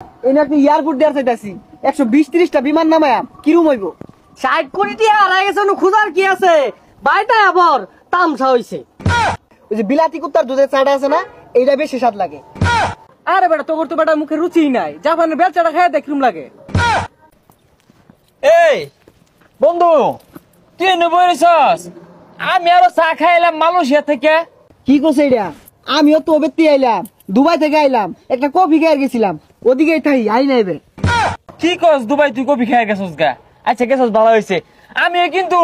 এনে আপনি এয়ারপোর্ট দেওয়ার চাইতেছি 120-30টা বিমান নামায়া কিরম হইব? 60 কোটি টাকা হারাই গেছে, খুঁজার কি আছে? বাইটা আবার তামসা হইছে। ওই যে বিলাতি কুত্তার দুধের চাটা আছে না, এইটা বেশি স্বাদ লাগে। আরে বেটা, তোর তো বেটা মুখে রুচি নাই, জাপানের বেলচাটা খায় দেখলুম লাগে। এই বন্ধু, তুই এনে বইরেছস? আমি আরো চা খাইলাম মালয়েশিয়া থেকে। কি করছে এটা? আমিও তো ওবেত্তি আইলাম, দুবাই থেকে আইলাম, একটা কফি খেয়ে গেছিলাম, ওদিকেই থাই আই নাইবে। কি কস দুবাই তুই কফি খেয়ে গেছস গা? আচ্ছা গেছস, ভালো হয়েছে। আমিও কিন্তু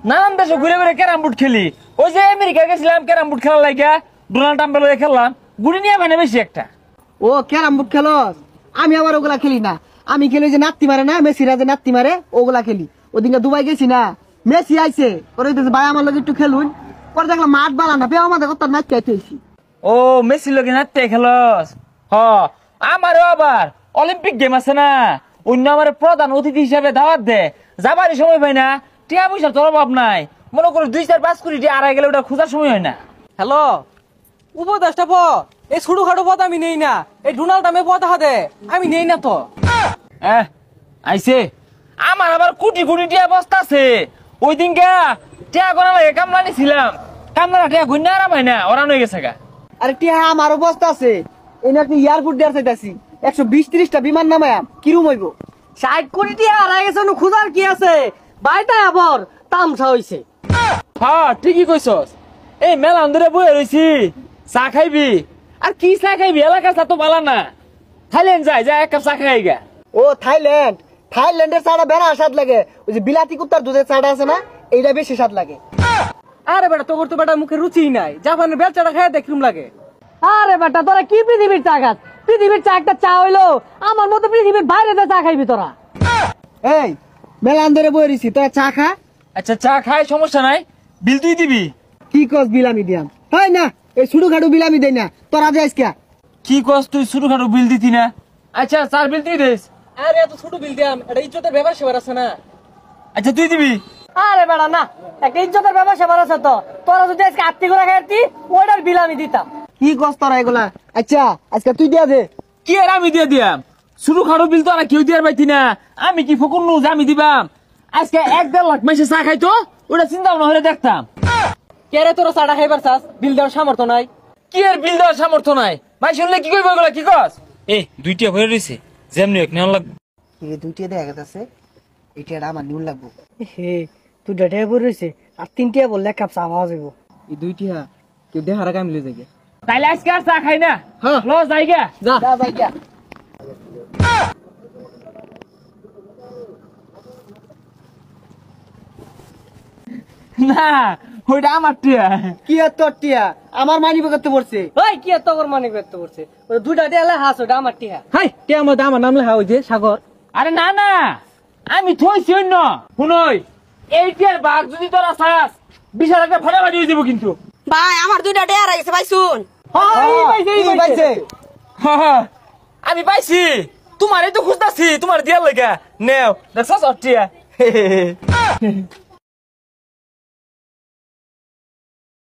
নানান দেশে ঘুরে ঘুরে ক্যারাম বোর্ড খেলি। ওই যে আমেরিকা গেছিলাম ক্যারাম বোর্ড খেলার লাগিয়া, ডোনাল্ড ট্রাম্পের লগে খেললাম, গুড়ি নিয়ে মানে বেশি একটা। ও ক্যারাম বোর্ড খেলস? আমি আবার ওগুলা খেলি না, আমি খেলি যে নাত্তি মারে না, মেসিরা যে নাত্তি মারে ওগুলা খেলি। ওদিনকে দুবাই গেছি না, মেসি আইছে, ওরে ভাই আমার লগে একটু খেলুন, পরে দেখলাম মাঠ বালা না, বেও আমাদের কথা নাচ চাইতেছি। ও মেসির লগে নাচতে খেলস? হ, আমারও আবার অলিম্পিক গেম আছে না, অন্য আমার প্রধান অতিথি হিসাবে দাওয়াত দে, যাবারই সময় পাই না, টিয়া পয়সার তোর অভাব নাই। মনে করো 2-4-5 কোটি টিয়া আড়াই গেলে ওটা খোঁজার সময় হয় না। হ্যালো, উপদেশটা পর এই ছোট খাটো পথ আমি নেই না, এই ডোনাল্ড ট্রাম্পের পথ হাতে আমি নেই না তো। আইছে আমার আবার কোটি কোটি টিয়া বস্তা আছে। ওই দিন গা টিয়া গোনা লাগে কামলা নিছিলাম, কামলা টিয়া গুন্না আরাম হয় না, ওরান হয়ে গেছে গা। আরে টিয়া আমার অবস্থা আছে, এনে আপনি এয়ারপোর্ট দেওয়ার চাইতেছি 120-30টা বিমান নামায়া কিরম হইব? 60 কোটি টাকা হারাই গেছে, খুঁজার কি আছে? বাইটা আবার তামসা হইছে। হ্যাঁ ঠিকই কইছস। এই মেলা ধরে বয়ে রইছি, চা খাইবি? আর কি চা খাইবি, এলাকার চা তো ভালো না। থাইল্যান্ড যাই যা, এক কাপ চা খাই গা। ও থাইল্যান্ড, থাইল্যান্ডের চাটা বেড়া স্বাদ লাগে। ওই যে বিলাতি কুত্তার দুধের চাটা আছে না, এইটা বেশি স্বাদ লাগে। আরে বেটা, তোর তো বেটা মুখে রুচি নাই, জাপানের বেলচাটা খায় দেখলুম লাগে। আরে বেটা, তোরা কি পৃথিবীর চা খাস? পৃথিবীর চা একটা চা হইলো, আমার মতো পৃথিবীর বাইরে চা খাইবি তোরা? এই মেলা ধরে বয়ে রইছি, তোরা চা খা। আচ্ছা চা খাই, সমস্যা নাই, বিল তুই দিবি। কি কস বিলামি দিয়াম? হয় না, এই ছোট খাটো বিলামি দেয় না, তোরা যাইস কে? কি কস তুই শুরু খাটো বিল দিতি না? আচ্ছা চার বিল তুই দিস। আরে এত ছোট বিল দিয়াম, এটা ইজ্জতের ব্যাপার সেবার আছে না। আচ্ছা তুই দিবি। আরে বেটা না, একটা ইজ্জতের ব্যাপার সেবার আছে তো। তোরা যদি আজকে আত্মি করে খাইতি, ওইটার বিল আমি দিতাম। কি কস তোরা এগুলা? আচ্ছা আজকে তুই দিয়া দে। কি আর আমি দিয়ে দিয়াম? শুরু খাটো বিল তো আর কেউ দিয়ার পাইতি না, আমি কি ফকুন নু যে আমি দিবাম? আজকে 1-1.5 লাখ মাসে চা খাইতো, ওটা চিন্তা ভাবনা হলে দেখতাম। কে রে তোরা চাটা খাইবার চাস? বিল দেওয়ার সামর্থ্য নাই। কি আর বিল দেওয়ার সামর্থ্য নাই? ভাই শুনলে কি কইব এগুলা? কি কস? এই দুইটা হয়ে রইছে, যেমনি এক নেওয়া লাগবে। এই দুইটা দেখা গেছে, এটা আমার নিউন লাগবো। হে, তুই ডেটে বই রইছে, আর 3টা বললে এক কাপ চা পাওয়া যাবো। এই দুইটা কেউ দেখার আগে মিলে যাবে। তাইলে আজকে আর চা খাই না, হ্যাঁ ল যাই গা। যা যাই গা। না ওইটা আমার টিয়া। কি আর তোর টিয়া আমার মানি করতে পড়ছে? ওই কি এত তোর মানে করতে পড়ছে? ওই দুইটা দেয়ালে হাস, ওটা আমার টিহা। হাই টিয়া মধ্যে আমার নাম লেখা হয়েছে সাগর। আরে না না, আমি থইছি অন্য। শুনই, এই টিয়ার বাঘ যদি তোরা চাস, বিশাল একটা ফাটাফাটি হয়ে যাবো কিন্তু। ভাই আমার দুইটা ডেয়ার আছে ভাই, শুন। আমি পাইছি, তোমার এই তো খুঁজতাছি, তোমার দিয়ার লেগা নেও দেখছ টিয়া।